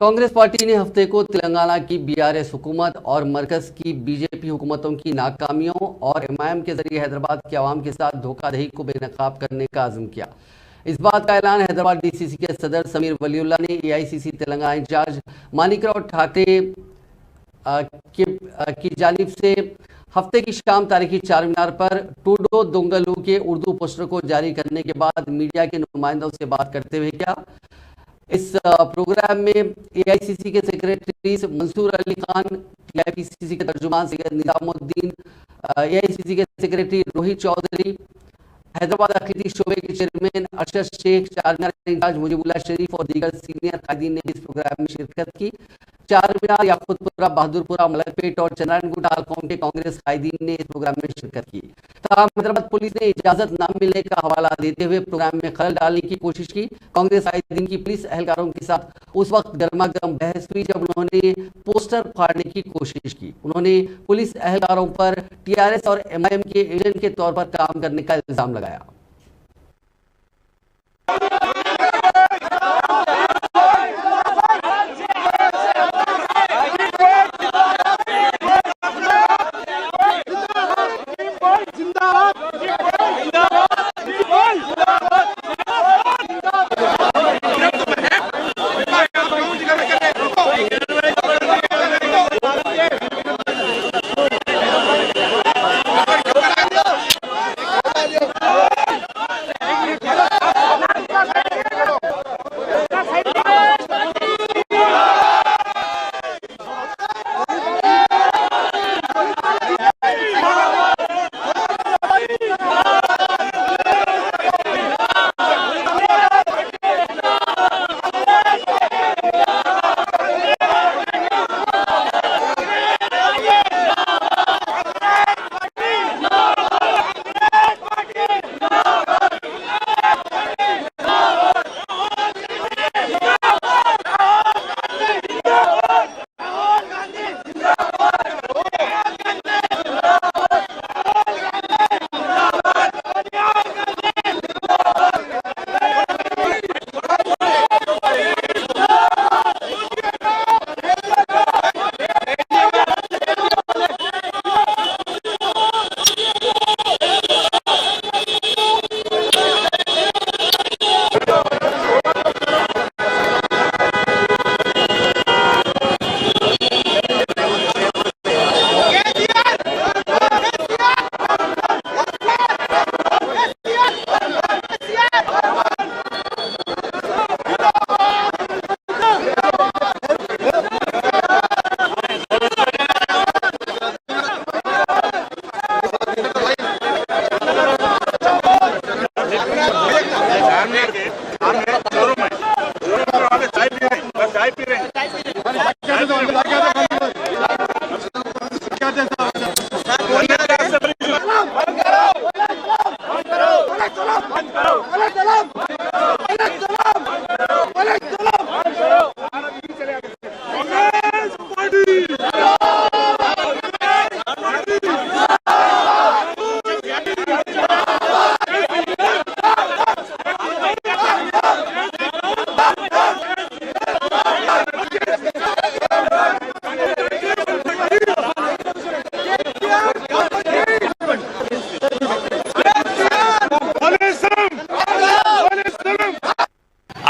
Congress party ने हफ्ते को तेलंगाना की बीआरएस हुकूमत और मरकज की बीजेपी हुकूमतों की नाकामियों और एमआईएम के जरिए हैदराबाद के अवाम के साथ धोखाधड़ी को बेनकाब करने का आज़म किया। इस बात का ऐलान हैदराबाद डीसीसी के सदर समीर वलीउल्लाह ने एआईसीसी तेलंगाना इंचार्ज मानिकराव ठाकरे की जानिब से हफ्ते की शाम तारीखी चार मीनार पर टूडो दोंगलू के उर्दू पोस्टर को जारी करने के बाद मीडिया के नुमाइंदों से बात करते हुए किया। इस प्रोग्राम में एआईसीसी के सेक्रेटरी मंसूर अली खान, टीआईपीसीसी के तर्जुमान सैयद निजामुद्दीन, एआईसीसी के सेक्रेटरी रोहित चौधरी, हैदराबाद अखिलती शोबे के चेयरमैन अरशद शेख, चारमीनार इंचार्ज मुजीबुल्लाह शरीफ और दीगर सीनियर कायदीन ने इस प्रोग्राम में शिरकत की। चारमीनार, याकूतपुरा, बहादुरपुरा, मलकपेट और चंद्रायनगुड़ा हल्कों के कांग्रेस कायदीन ने इस प्रोग्राम में शिरकत की। तमाम हैदराबाद पुलिस ने इजाजत न मिलने का हवाला देते हुए प्रोग्राम में खलल डालने की कोशिश की। कांग्रेस कायदीन की पुलिस एहलकारों के साथ उस वक्त गर्मा गर्म बहस हुई जब उन्होंने पोस्टर फाड़ने की कोशिश की। उन्होंने पुलिस एहलकारों पर टीआरएस और एमआईएम के एजेंट के तौर पर काम करने का इल्जाम लगाया।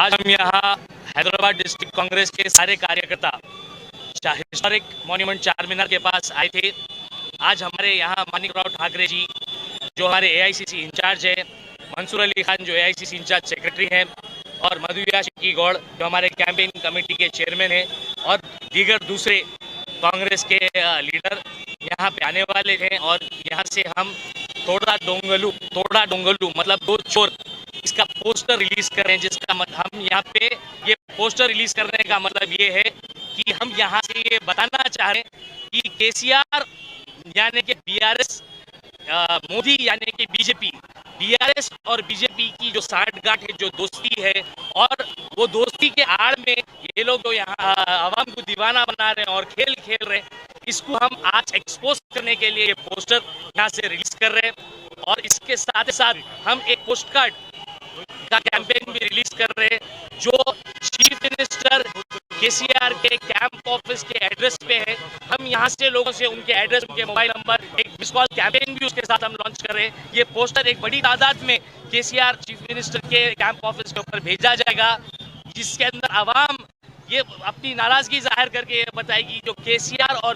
आज हम यहाँ हैदराबाद डिस्ट्रिक्ट कांग्रेस के सारे कार्यकर्ता हिस्टोरिक मॉन्यूमेंट चार मीनार के पास आए थे। आज हमारे यहाँ मानिकराव ठाकरे जी जो हमारे एआईसीसी इंचार्ज है, मंसूर अली खान जो एआईसीसी इंचार्ज सेक्रेटरी हैं, और मधुया की गौड़ जो हमारे कैंपेन कमेटी के चेयरमैन हैं, और दीगर दूसरे कांग्रेस के लीडर यहाँ पे आने वाले थे। और यहाँ से हम तोड़ा डोंगलू मतलब दो चोर, इसका पोस्टर रिलीज कर रहे हैं, जिसका हम यहाँ पे ये पोस्टर रिलीज करने का मतलब ये है कि हम यहाँ से ये बताना चाह रहे हैं कि केसीआर यानी कि बीआरएस, मोदी यानी कि बीजेपी, बीआरएस और बीजेपी की जो साठगांठ है, जो दोस्ती है, और वो दोस्ती के आड़ में ये लोग जो यहाँ आवाम को दीवाना बना रहे हैं और खेल खेल रहे हैं, इसको हम आज एक्सपोज करने के लिए ये पोस्टर यहाँ से रिलीज कर रहे हैं। और इसके साथ साथ हम एक पोस्ट कार्ड का कैंपेन भी रिलीज कर रहे हैं जो चीफ मिनिस्टर केसीआर के कैंप ऑफिस के एड्रेस पे है। हम यहाँ से लोगों से उनके एड्रेस, उनके मोबाइल नंबर, एक मिस कॉल कैंपेन भी उसके साथ हम लॉन्च कर रहे हैं। ये पोस्टर एक बड़ी तादाद में केसीआर चीफ मिनिस्टर के कैंप ऑफिस के ऊपर भेजा जाएगा, जिसके अंदर आवाम ये अपनी नाराजगी जाहिर करके ये बताएगी जो केसीआर और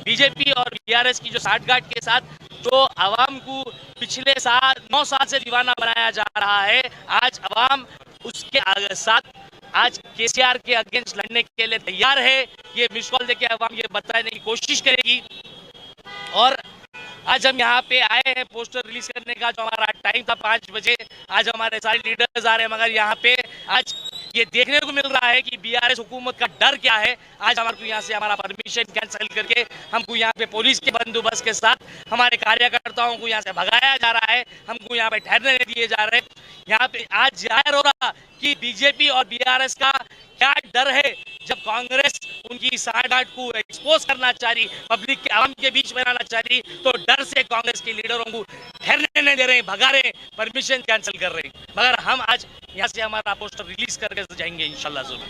बीजेपी और बीआरएस की जो साठगांठ के साथ जो आवाम को पिछले 9 साल से दीवाना बनाया जा रहा है, आज आवाम उसके साथ आज केसीआर के अगेंस्ट लड़ने के लिए तैयार है। ये मिस कॉल देके आवाम ये बताने की कोशिश करेगी। और आज हम यहाँ पे आए हैं पोस्टर रिलीज करने का, जो हमारा टाइम था 5 बजे। आज हमारे सारे लीडर्स आ रहे हैं, मगर यहाँ पे आज ये देखने को मिल रहा है कि बीआरएस हुकूमत का डर क्या है। आज हमारे को यहाँ से हमारा परमिशन कैंसिल करके हमको यहाँ पे पुलिस के बंदोबस्त के साथ हमारे कार्यकर्ताओं को यहाँ से भगाया जा रहा है, हमको यहाँ पे ठहरने नहीं दिए जा रहे। यहाँ पे आज जाहिर हो रहा कि बीजेपी और बीआरएस का क्या डर है। जब कांग्रेस उनकी साठगांठ को एक्सपोज करना चाह रही, पब्लिक के आवाम के बीच में लाना चाह रही, तो डर से कांग्रेस के लीडरों को ठहरने नहीं दे रहे, भगा रहे, परमिशन कैंसिल कर रहे। मगर हम आज यहाँ से हमारा पोस्टर रिलीज करके जाएंगे इंशाल्लाह जरूर।